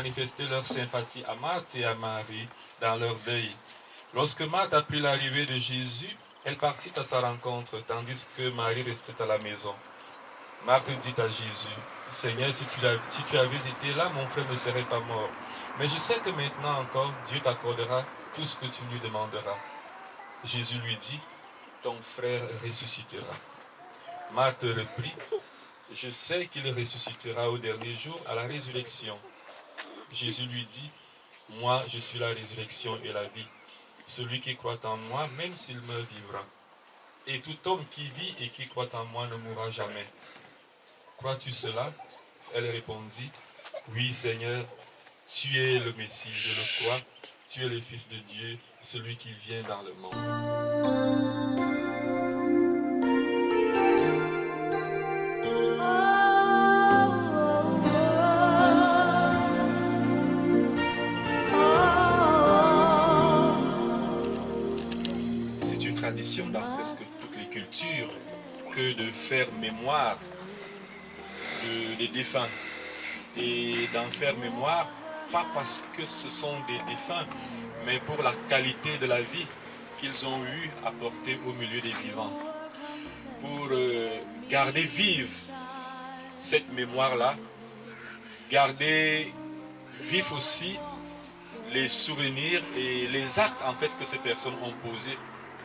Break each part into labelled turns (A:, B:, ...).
A: manifester leur sympathie à Marthe et à Marie dans leur deuil. Lorsque Marthe apprit l'arrivée de Jésus, elle partit à sa rencontre, tandis que Marie restait à la maison. Marthe dit à Jésus, « Seigneur, si tu avais été là, mon frère ne serait pas mort. Mais je sais que maintenant encore, Dieu t'accordera tout ce que tu lui demanderas. » Jésus lui dit, « Ton frère ressuscitera. » Marthe reprit, « Je sais qu'il ressuscitera au dernier jour à la résurrection. » Jésus lui dit, « Moi, je suis la résurrection et la vie. Celui qui croit en moi, même s'il meurt, vivra. Et tout homme qui vit et qui croit en moi ne mourra jamais. Crois-tu cela? » Elle répondit, « Oui, Seigneur, tu es le Messie, je le crois. Tu es le Fils de Dieu, celui qui vient dans le monde. » Tradition dans presque toutes les cultures que de faire mémoire des défunts et d'en faire mémoire pas parce que ce sont des défunts mais pour la qualité de la vie qu'ils ont eu à porter au milieu des vivants, pour garder vive cette mémoire là, garder vif aussi les souvenirs et les actes en fait que ces personnes ont posés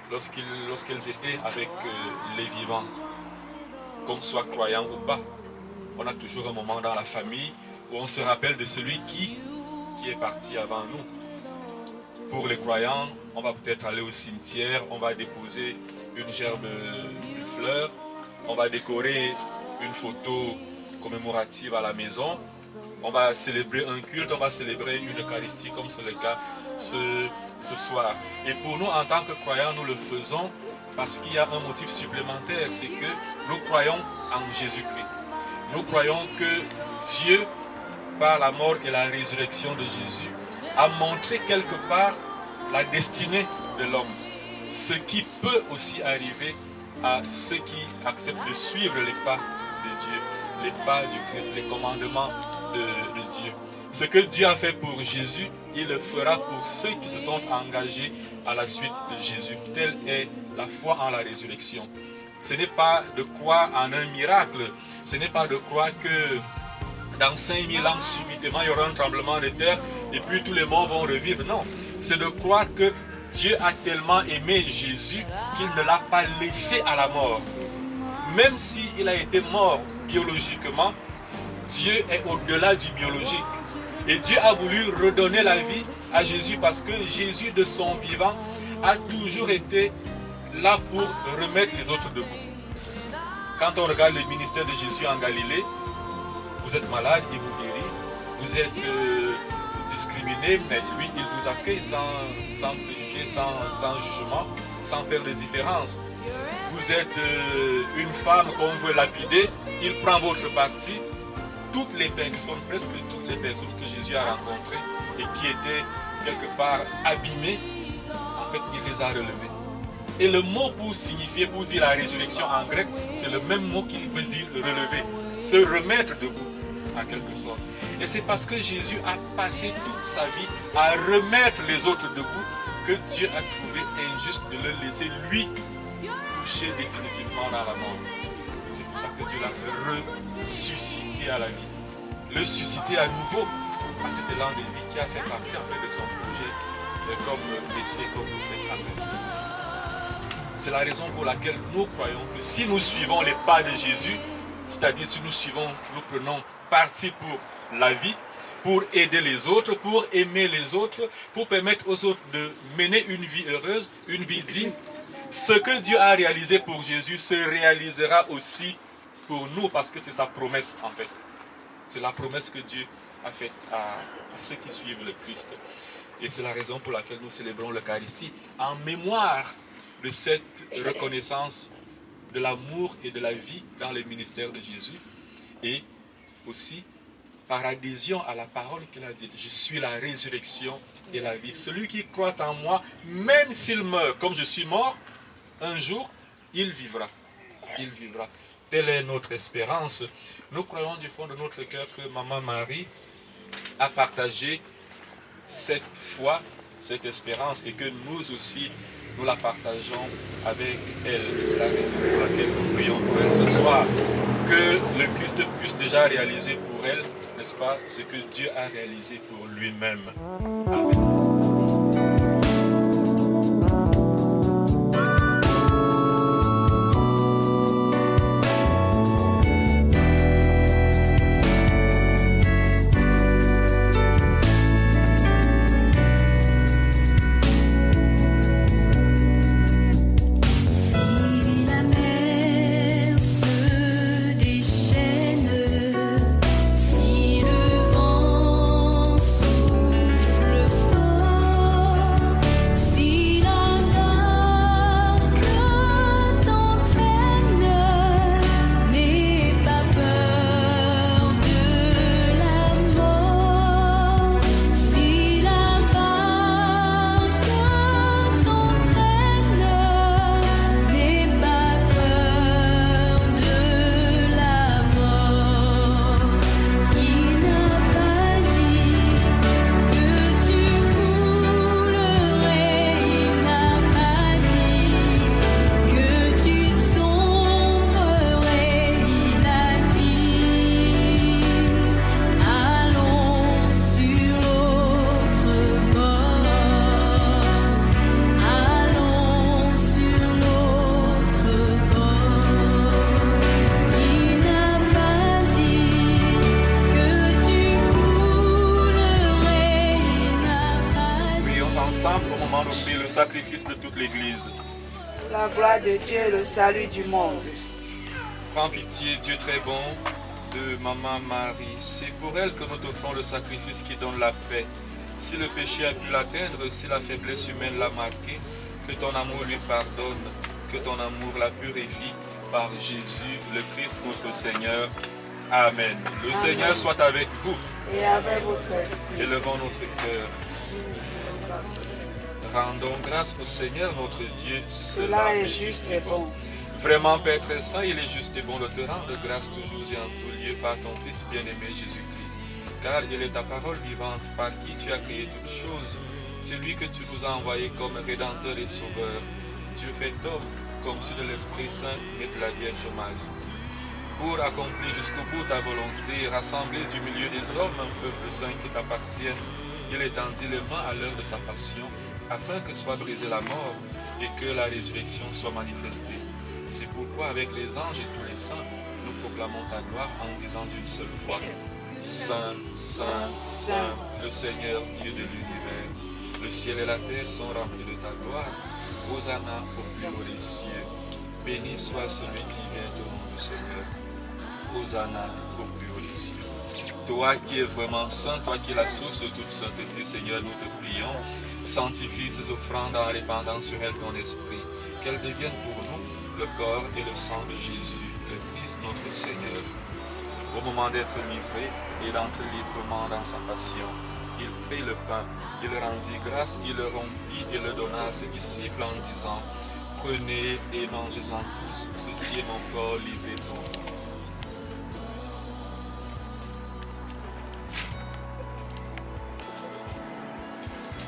A: lorsqu'elles étaient avec les vivants, qu'on soit croyant ou pas. On a toujours un moment dans la famille où on se rappelle de celui qui est parti avant nous. Pour les croyants, on va peut-être aller au cimetière, on va déposer une gerbe de fleurs, on va décorer une photo commémorative à la maison, on va célébrer un culte, on va célébrer une Eucharistie comme c'est le cas ce soir. Et pour nous, en tant que croyants, nous le faisons parce qu'il y a un motif supplémentaire, c'est que nous croyons en Jésus-Christ. Nous croyons que Dieu, par la mort et la résurrection de Jésus, a montré quelque part la destinée de l'homme. Ce qui peut aussi arriver à ceux qui acceptent de suivre les pas de Dieu, les pas du Christ, les commandements de Dieu. Ce que Dieu a fait pour Jésus, il le fera pour ceux qui se sont engagés à la suite de Jésus. Telle est la foi en la résurrection. Ce n'est pas de croire en un miracle. Ce n'est pas de croire que dans 5000 ans, subitement, il y aura un tremblement de terre et puis tous les morts vont revivre. Non, c'est de croire que Dieu a tellement aimé Jésus qu'il ne l'a pas laissé à la mort. Même s'il a été mort biologiquement, Dieu est au-delà du biologique. Et Dieu a voulu redonner la vie à Jésus parce que Jésus, de son vivant, a toujours été là pour remettre les autres debout. Quand on regarde le ministère de Jésus en Galilée, vous êtes malade, il vous guérit. Vous êtes discriminé, mais lui, il vous accueille sans préjugés, sans jugement, sans faire de différence. Vous êtes une femme qu'on veut lapider, il prend votre parti. Toutes les personnes, presque toutes les personnes que Jésus a rencontrées et qui étaient quelque part abîmées, en fait, il les a relevées. Et le mot pour signifier, pour dire la résurrection en grec, c'est le même mot qui veut dire relever, se remettre debout, en quelque sorte. Et c'est parce que Jésus a passé toute sa vie à remettre les autres debout que Dieu a trouvé injuste de le laisser, lui, coucher définitivement dans la mort. C'est pour ça que Dieu l'a ressuscité à la vie. Le susciter à nouveau à cet élan de vie qui a fait partie en fait de son projet comme Messie, comme Maître. C'est la raison pour laquelle nous croyons que si nous suivons les pas de Jésus, c'est-à-dire si nous prenons parti pour la vie, pour aider les autres, pour aimer les autres, pour permettre aux autres de mener une vie heureuse, une vie digne, ce que Dieu a réalisé pour Jésus se réalisera aussi pour nous parce que c'est sa promesse en fait. C'est la promesse que Dieu a faite à ceux qui suivent le Christ. Et c'est la raison pour laquelle nous célébrons l'Eucharistie en mémoire de cette reconnaissance de l'amour et de la vie dans le ministère de Jésus et aussi par adhésion à la parole qu'il a dit. Je suis la résurrection et la vie. Celui qui croit en moi, même s'il meurt comme je suis mort, un jour, il vivra. Il vivra. Telle est notre espérance. Nous croyons du fond de notre cœur que Maman Marie à partager cette foi, cette espérance, et que nous aussi, nous la partageons avec elle. Et c'est la raison pour laquelle nous prions pour elle ce soir. Que le Christ puisse déjà réaliser pour elle, n'est-ce pas, ce que Dieu a réalisé pour lui-même. Amen. Sacrifice de toute l'Église.
B: La gloire de Dieu et le salut du monde.
A: Prends pitié, Dieu très bon, de Maman Marie. C'est pour elle que nous t'offrons le sacrifice qui donne la paix. Si le péché a pu l'atteindre, si la faiblesse humaine l'a marqué, que ton amour lui pardonne, que ton amour la purifie par Jésus, le Christ, notre Seigneur. Amen. Le Amen. Seigneur soit avec vous.
B: Et avec votre esprit.
A: Élevons notre cœur. Rendons grâce au Seigneur notre Dieu,
B: cela est juste et bon.
A: Vraiment, Père très saint, il est juste et bon de te rendre grâce toujours et en tout lieu par ton Fils bien-aimé Jésus-Christ. Car il est ta parole vivante par qui tu as créé toutes choses. C'est lui que tu nous as envoyé comme Rédempteur et Sauveur. Dieu fait homme, comme sur de l'Esprit Saint et de la Vierge Marie. Pour accomplir jusqu'au bout ta volonté, rassembler du milieu des hommes un peuple saint qui t'appartienne, il étendit les mains à l'heure de sa passion, afin que soit brisée la mort et que la résurrection soit manifestée. C'est pourquoi avec les anges et tous les saints, nous proclamons ta gloire en disant d'une seule voix, Saint, Saint, Saint, le Seigneur Dieu de l'univers. Le ciel et la terre sont remplis de ta gloire. Hosanna au plus haut des cieux. Béni soit celui qui vient au nom du Seigneur. Hosanna au plus haut des cieux. Toi qui es vraiment saint, toi qui es la source de toute sainteté, Seigneur, nous te prions. Sanctifie ces offrandes en répandant sur elles ton esprit, qu'elles deviennent pour nous le corps et le sang de Jésus, le Christ notre Seigneur. Au moment d'être livré et d'entrer librement dans sa passion, il prit le pain, il rendit grâce, il le rompit et le donna à ses disciples en disant, prenez et mangez-en tous, ceci est mon corps livré pour vous.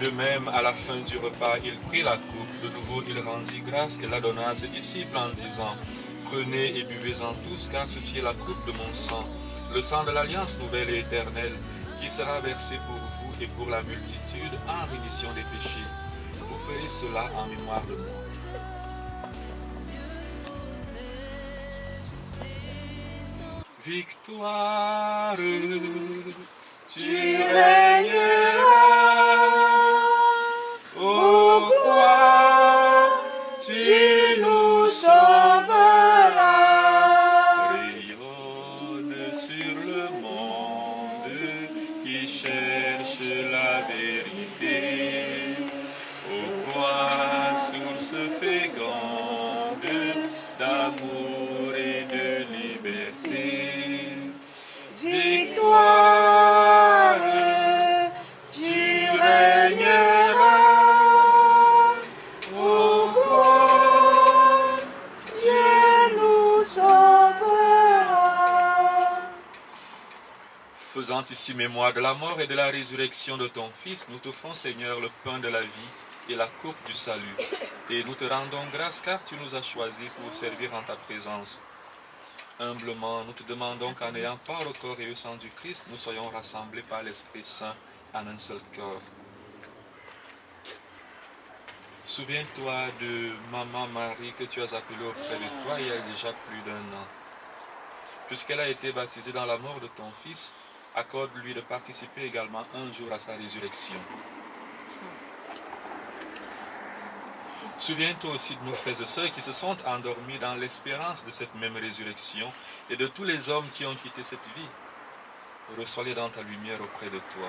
A: De même, à la fin du repas, il prit la coupe. De nouveau, il rendit grâce et la donna à ses disciples en disant, prenez et buvez-en tous, car ceci est la coupe de mon sang, le sang de l'alliance nouvelle et éternelle, qui sera versé pour vous et pour la multitude en rémission des péchés. Vous ferez cela en mémoire de moi. Victoire, tu régneras. Ô roi, tu nous sauveras. Rayonne sur le monde qui cherche la vérité. Ô roi, source féconde d'amour et de liberté. Victoire, tu régneras. Faisant ici mémoire de la mort et de la résurrection de ton Fils, nous t'offrons, Seigneur, le pain de la vie et la coupe du salut. Et nous te rendons grâce car tu nous as choisis pour servir en ta présence. Humblement, nous te demandons qu'en ayant part au corps et au sang du Christ, nous soyons rassemblés par l'Esprit Saint en un seul corps. Souviens-toi de Maman Marie que tu as appelée auprès de toi il y a déjà plus d'1 an. Puisqu'elle a été baptisée dans la mort de ton Fils, accorde-lui de participer également un jour à sa résurrection. Souviens-toi aussi de nos frères et sœurs qui se sont endormis dans l'espérance de cette même résurrection et de tous les hommes qui ont quitté cette vie. Reçois-les dans ta lumière auprès de toi.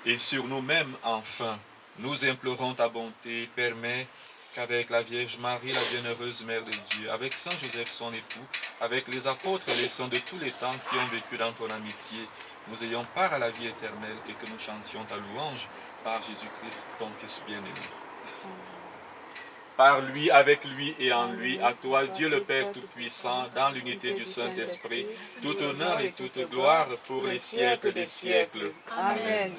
A: Et sur nous-mêmes, enfin, nous implorons ta bonté. Permets qu'avec la Vierge Marie, la bienheureuse Mère de Dieu, avec Saint Joseph son époux, avec les apôtres et les saints de tous les temps qui ont vécu dans ton amitié, nous ayons part à la vie éternelle et que nous chantions ta louange par Jésus-Christ, ton Fils bien-aimé. Par lui, avec lui et en lui, à toi, Dieu le Père Tout-Puissant, dans l'unité du Saint-Esprit, tout honneur et toute gloire pour les siècles des siècles.
B: Amen.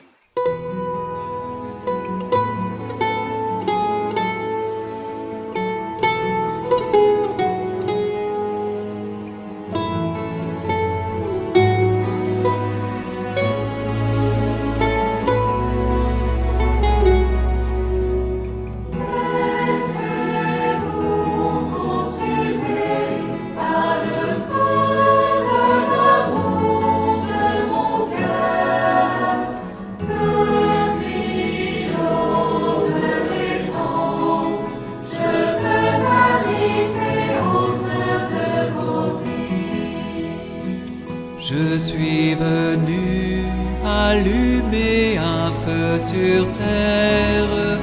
C: Je suis venu allumer un feu sur terre,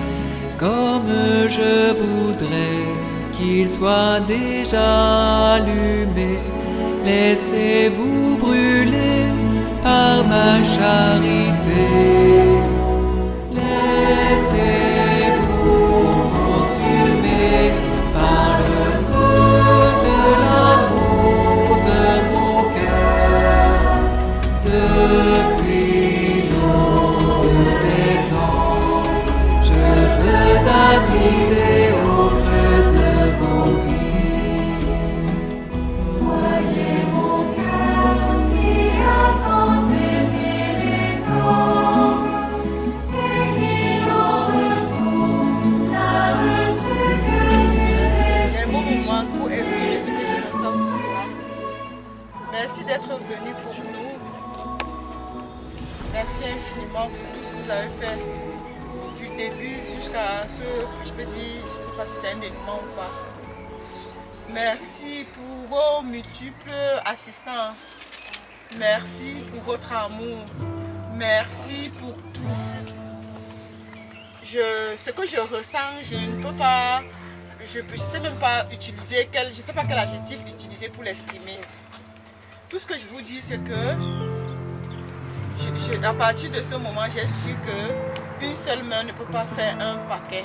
C: comme je voudrais qu'il soit déjà allumé. Laissez-vous brûler par ma charité. Laissez-vous consumer par le feu de l'amour de mon cœur. Depuis l'aube des temps, je veux habiter auprès de vos vies.
D: Voyez mon cœur qui a tant aimé les hommes et qui en retour n'a reçu que Dieu.
E: Un bon moment pour exprimer ce que je ressens ce soir. Merci d'être venu pour nous. Merci infiniment pour tout ce que vous avez fait du début jusqu'à ce, je peux dire, je ne sais pas si c'est un dénouement ou pas. Merci pour vos multiples assistances. Merci pour votre amour. Merci pour tout. Ce que je ressens, je ne peux pas, je ne sais même pas utiliser, je ne sais pas quel adjectif utiliser pour l'exprimer. Tout ce que je vous dis, c'est que à partir de ce moment, j'ai su qu'une seule main ne peut pas faire un paquet.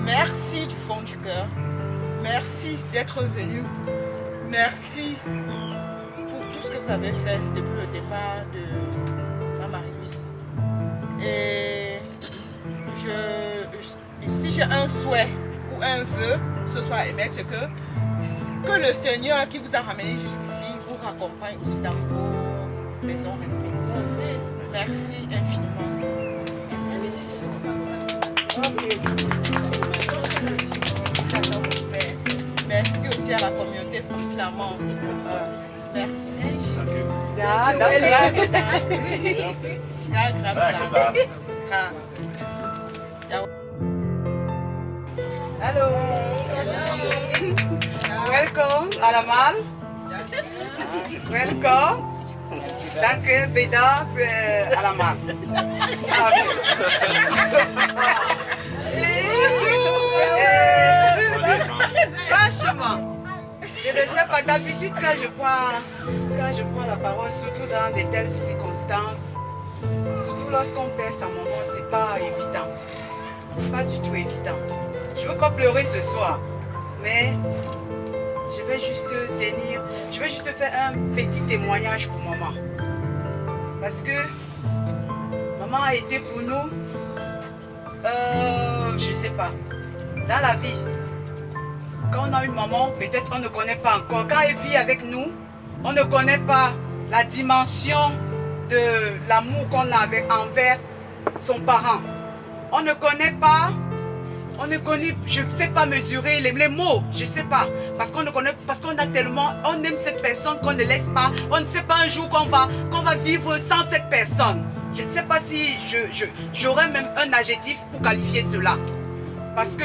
E: Merci du fond du cœur. Merci d'être venu. Merci pour tout ce que vous avez fait depuis le départ de Marie-Louise. Et si j'ai un souhait ou un vœu ce soir à émettre, c'est que le Seigneur qui vous a ramené jusqu'ici vous raccompagne aussi dans vos maisons respectives. Merci infiniment. Merci. Merci aussi à la communauté flamande. Merci.
B: Hello. Welcome, Alaman. Welcome. Danke, bedankt, Alaman. Franchement, je ne sais pas, d'habitude quand je prends la parole, surtout dans de telles circonstances, surtout lorsqu'on perd sa maman, c'est pas évident. C'est pas du tout évident. Je veux pas pleurer ce soir, mais je vais juste tenir, je vais juste faire un petit témoignage pour maman. Parce que maman a été pour nous, je ne sais pas, dans la vie. Quand on a une maman, peut-être on ne connaît pas encore. Quand elle vit avec nous, on ne connaît pas la dimension de l'amour qu'on a envers son parent. On ne connaît pas, je ne sais pas mesurer les mots, je ne sais pas. Parce qu'on a tellement, on aime cette personne qu'on ne laisse pas. On ne sait pas un jour qu'on va vivre sans cette personne. Je ne sais pas si j'aurais même un adjectif pour qualifier cela. Parce que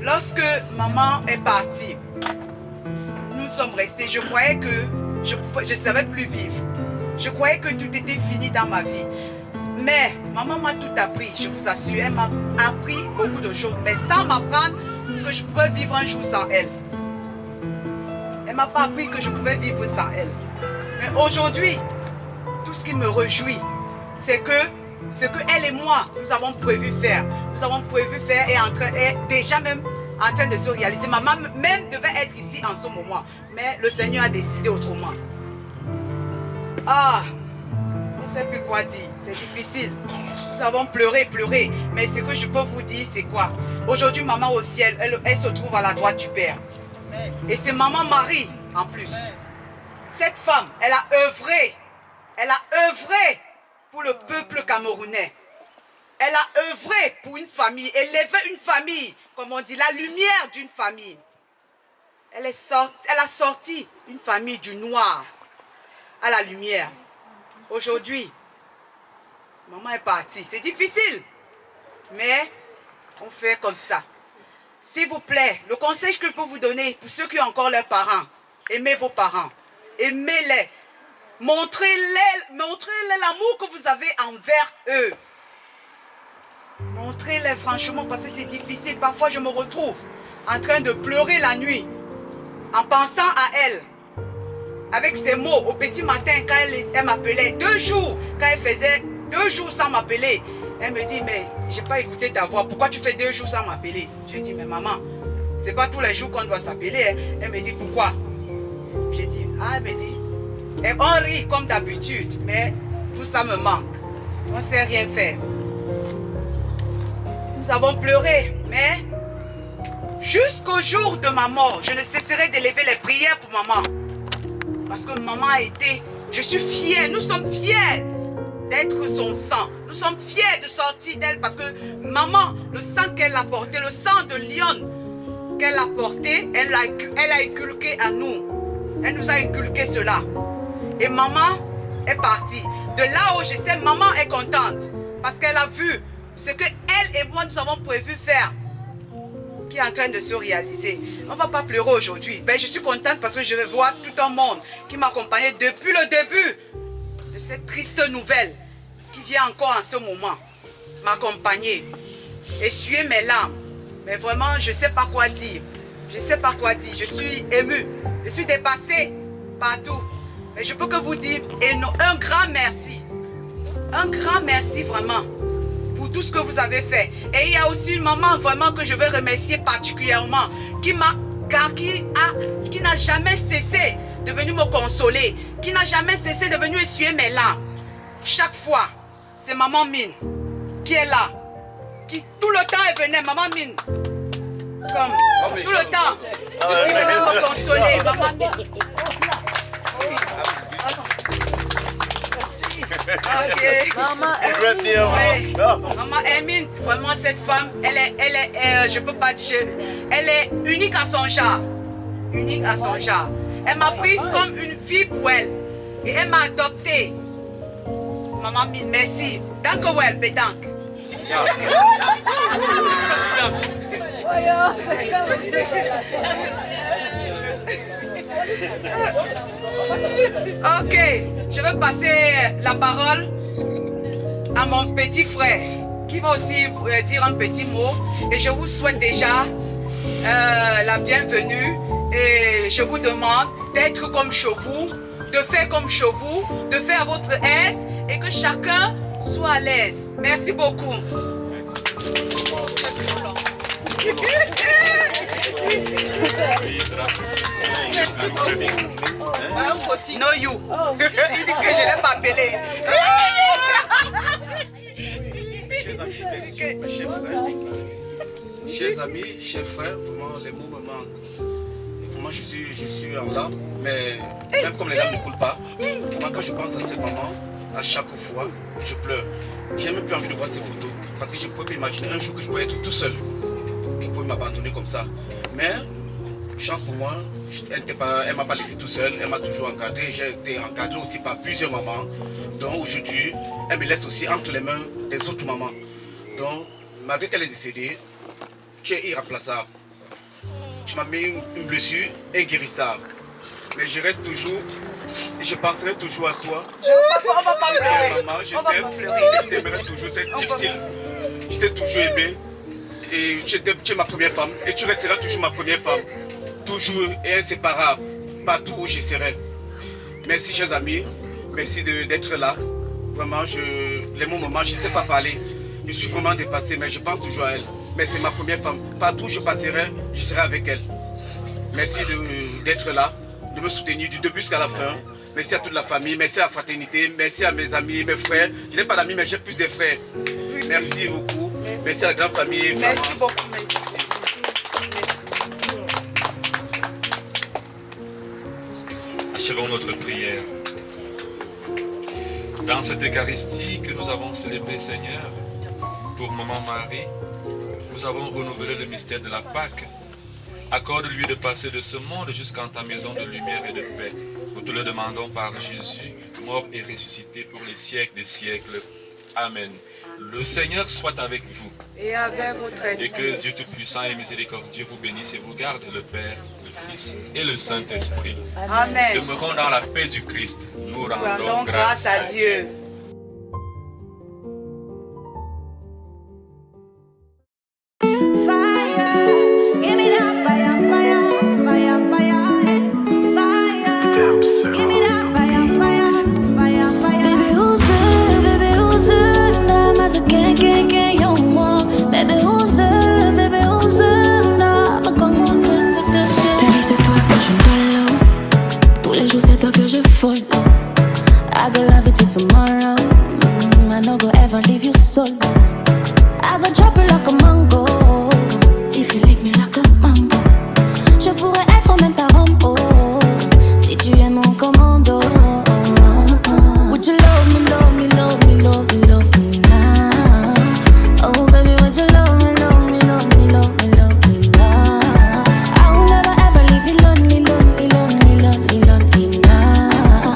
B: lorsque maman est partie, nous sommes restés. Je croyais que je ne savais plus vivre. Je croyais que tout était fini dans ma vie. Mais maman m'a tout appris, je vous assure. Elle m'a appris beaucoup de choses, mais sans m'apprendre que je pouvais vivre un jour sans elle. Elle ne m'a pas appris que je pouvais vivre sans elle. Mais aujourd'hui, tout ce qui me réjouit, c'est que ce que elle et moi, nous avons prévu faire. Nous avons prévu faire est déjà même en train de se réaliser. Maman même devait être ici en ce moment. Mais le Seigneur a décidé autrement. Ah, je ne sais plus quoi dire. C'est difficile. Nous avons pleuré. Mais ce que je peux vous dire, c'est quoi? Aujourd'hui, maman au ciel, elle se trouve à la droite du Père. Et c'est maman Marie, en plus. Cette femme, elle a œuvré. Elle a œuvré pour le peuple camerounais. Elle a œuvré pour une famille, élevé une famille, comme on dit, la lumière d'une famille. Elle a sorti une famille du noir à la lumière. Aujourd'hui, maman est partie. C'est difficile, mais on fait comme ça. S'il vous plaît, le conseil que je peux vous donner pour ceux qui ont encore leurs parents, aimez vos parents, aimez-les. Montrez-les l'amour que vous avez envers eux. Montrez-les franchement parce que c'est difficile. Parfois je me retrouve en train de pleurer la nuit en pensant à elle. Avec ces mots au petit matin quand elle m'appelait 2 jours, quand elle faisait 2 jours sans m'appeler. Elle me dit mais j'ai pas écouté ta voix, pourquoi tu fais 2 jours sans m'appeler? Je dis mais maman, c'est pas tous les jours qu'on doit s'appeler. Hein. Elle me dit pourquoi? J'ai dit elle me dit. Et on rit comme d'habitude, mais tout ça me manque. On ne sait rien faire. Nous avons pleuré, mais jusqu'au jour de ma mort, je ne cesserai d'élever les prières pour maman. Parce que maman a été, je suis fière, nous sommes fiers d'être son sang. Nous sommes fiers de sortir d'elle parce que maman, le sang qu'elle a porté, le sang de lion qu'elle a porté, elle a inculqué à nous. Elle nous a inculqué cela. Et maman est partie. De là où je sais, maman est contente. Parce qu'elle a vu ce que elle et moi nous avons prévu faire. Qui est en train de se réaliser. On ne va pas pleurer aujourd'hui. Ben, je suis contente parce que je vais voir tout un monde qui m'accompagnait depuis le début de cette triste nouvelle. Qui vient encore en ce moment m'accompagner. Essuyer mes larmes. Mais vraiment, je ne sais pas quoi dire. Je ne sais pas quoi dire. Je suis émue. Je suis dépassée partout. Mais je peux que vous dire un grand merci. Un grand merci vraiment pour tout ce que vous avez fait. Et il y a aussi une maman vraiment que je veux remercier particulièrement qui n'a jamais cessé de venir me consoler, qui n'a jamais cessé de venir essuyer mes larmes. Chaque fois, c'est maman Mine qui est là, qui tout le temps elle venait, maman Mine, comme tout le temps, qui venait me consoler, maman Mine. Okay. Maman Hermine, vraiment cette femme, elle est, je peux pas dire, elle est unique à son genre. Unique à son genre. Elle m'a prise comme une fille pour elle. Et elle m'a adoptée. Maman Mine, merci. Danke well, bedank. Ok, je vais passer la parole à mon petit frère qui va aussi dire un petit mot. Et je vous souhaite déjà la bienvenue. Et je vous demande d'être comme chez vous, de faire comme chez vous, de faire à votre aise et que chacun soit à l'aise. Merci beaucoup.
A: Merci.
E: Merci beaucoup. Madame Foti.
B: No you. Il dit que je ne l'ai pas appelé.
F: Chers amis, chers frères, vraiment les mots me manquent. Vraiment je suis en larmes, mais même comme les larmes ne coulent pas, moi quand je pense à ces moments, à chaque fois, je pleure. J'ai même plus envie de voir ces photos, parce que je ne pouvais pas imaginer un jour que je pourrais être tout seul. Il pouvait m'abandonner comme ça. Mais, chance pour moi, elle ne m'a pas laissé tout seul, elle m'a toujours encadré. J'ai été encadré aussi par plusieurs mamans. Donc aujourd'hui, elle me laisse aussi entre les mains des autres mamans. Donc, malgré qu'elle est décédée, tu es irremplaçable. Tu m'as mis une blessure inguérissable. Mais je reste toujours et je penserai toujours à toi.
B: On va pas pleurer.
F: Maman, je
B: On va
F: t'aime.
B: pas pleurer.
F: Je t'aimerai toujours, c'est difficile. Je t'ai toujours aimé. Et tu es ma première femme. Et tu resteras toujours ma première femme. Toujours et inséparable. Partout où je serai. Merci, chers amis. Merci d'être là. Vraiment, les mots me manquent. Je ne sais pas parler. Je suis vraiment dépassé, mais je pense toujours à elle. Mais c'est ma première femme. Partout où je passerai, je serai avec elle. Merci d'être là, de me soutenir du début jusqu'à la fin. Merci à toute la famille, merci à la fraternité, merci à mes amis, mes frères. Je n'ai pas d'amis, mais j'ai plus de frères. Merci beaucoup. Merci à la grande famille.
B: Merci beaucoup. Merci.
A: Achevons notre prière. Dans cette Eucharistie que nous avons célébrée, Seigneur, pour Maman Marie, nous avons renouvelé le mystère de la Pâque. Accorde-lui de passer de ce monde jusqu'en ta maison de lumière et de paix. Nous te le demandons par Jésus, mort et ressuscité pour les siècles des siècles. Amen. Le Seigneur soit avec vous.
B: Et avec votre
A: Et
B: esprit.
A: que Dieu Tout-Puissant et Miséricordieux vous bénisse et vous garde, le Père, le Fils et le Saint-Esprit.
B: Amen.
A: Demeurons dans la paix du Christ. Nous rendons
B: Rendons grâce à Dieu.
G: I go love you till tomorrow. I no go ever leave you solo. I go drop you like a mango. If you lick me like a mango, je pourrais être même ta Rambo. Si tu es mon commando. Would you love me, love me, love me, love me, love me now? Oh baby, would you love me, love me, love me, love me, love me now? I will never ever leave you lonely, lonely, lonely, lonely, lonely now.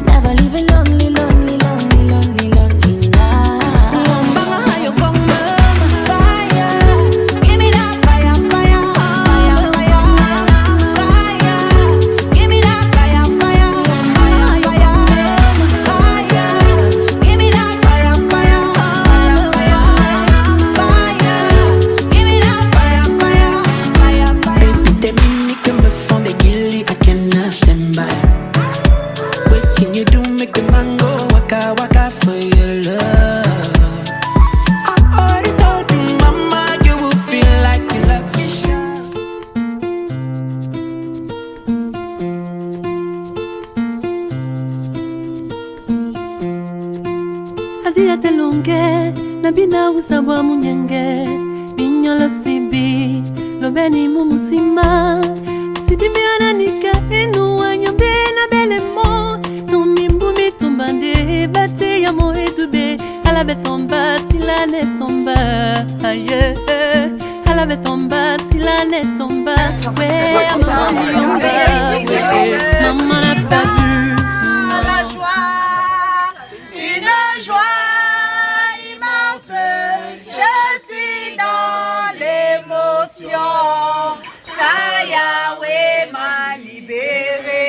G: Never leave you lonely, lonely, lonely, lonely, lonely now. Fire, give me that fire, fire, fire, fire. Fire, give me that fire, fire, fire, fire. Fire, give me that fire, fire, fire, fire. Fire, give me that fire, fire, fire, fire.
H: Baby, des mini que me font des guilly, I cannot stand by. What can you do, make the mango waka waka for your love? I already told you, mama, you will feel like you love your shot.
I: Adia telonge, nabina usabwa munyenge, binyolo sibi, lobeni mumusima, sidibi ananika enu wanyombe na belemo, tumimbu tumbande, bate ya moe tube, alabe tomba, sila ne tomba, aye, alabe tomba, sila ne tomba, ouais, maman n'a pas vu.
B: La joie, une joie immense, je suis dans l'émotion. Car Yahweh m'a libéré,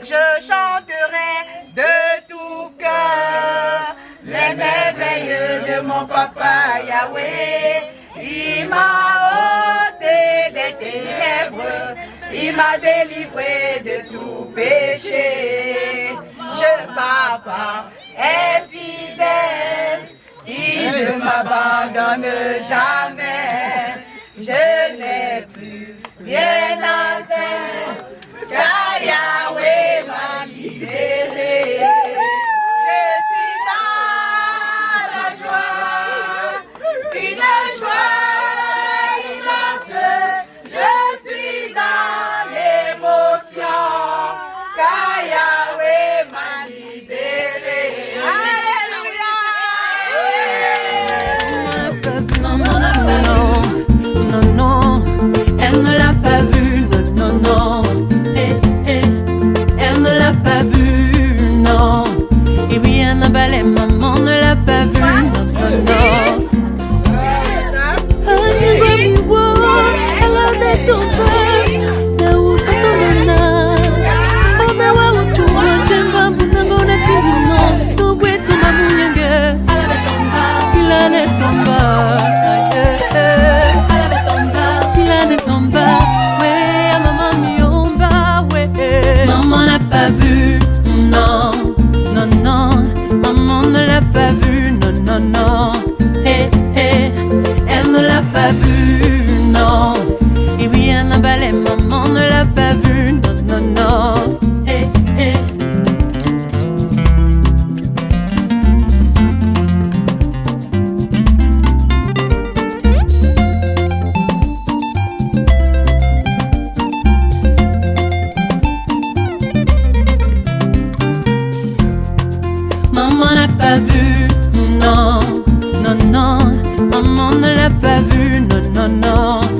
B: je chanterai de tout cœur les merveilles de mon papa Yahweh. Il m'a ôté des ténèbres, il m'a délivré de tout péché. Papa est fidèle, il ne m'abandonne jamais. Je n'ai plus rien à faire.
I: pas vu, non, non, non. Maman ne l'a pas vu, non, non, non.